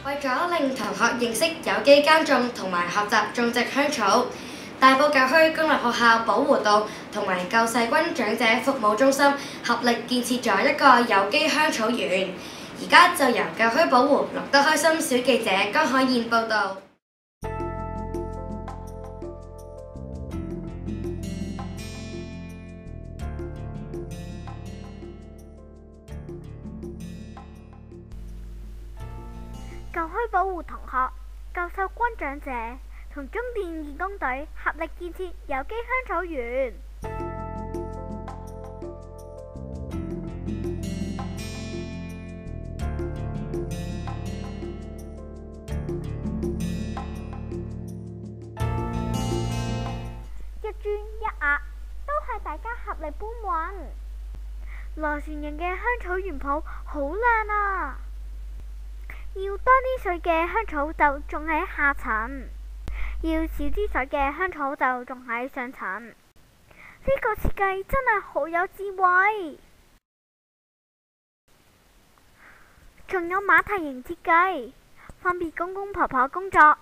為咗令同學認識有機耕種同埋學習種植香草，大埔教區公立學校寶湖道同埋救世軍長者服務中心合力建設咗一個有機香草園。而家就由教區保護樂得開心小記者江海燕報導。舊區保護同學、救世軍長者同中電義工隊合力建設有機香草園。一磚一瓦都係大家合力搬運。螺旋形嘅香草園圃好靚啊！要多啲水嘅香草就種喺下層，要少啲水嘅香草就種喺上層。呢個設計真係好有智慧。仲有馬蹄形設計，方便公公婆婆工作。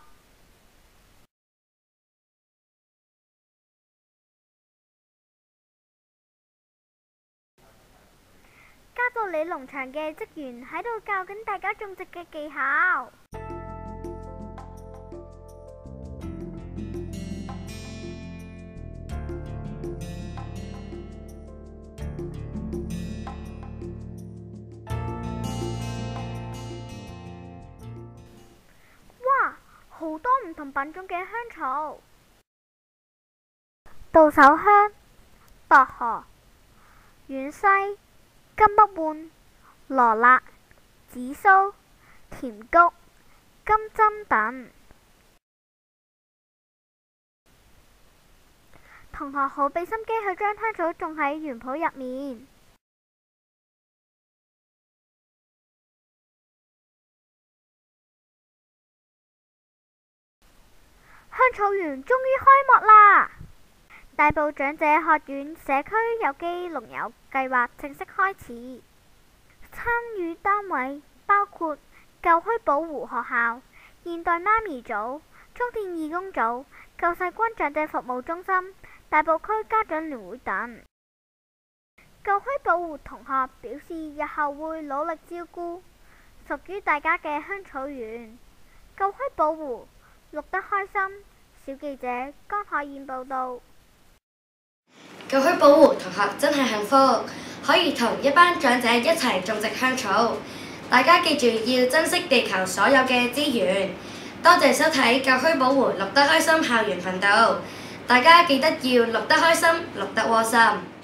嘉道理農場嘅職員喺度教緊大家種植嘅技巧。哇，好多唔同品種嘅香草，杜手香、薄荷、芫茜、金不換、羅勒、紫蘇、甜菊、金針等。同學好俾心機去將香草種喺園圃入面。香草園終於開幕啦！大埔長者學院社區有機農友計劃正式開始，參與單位包括舊區寶湖學校、現代媽咪組、中電義工組、救世軍長者服務中心、大埔區家長聯會等。舊區寶湖同學表示，日後會努力照顧屬於大家嘅香草園。舊區寶湖錄得開心，小記者江海燕報道。舊區保護同學真係幸福，可以同一班長者一齊種植香草。大家記住要珍惜地球所有嘅資源。多謝收睇舊區保護樂得開心校園頻道。大家記得要樂得開心，樂得窩心。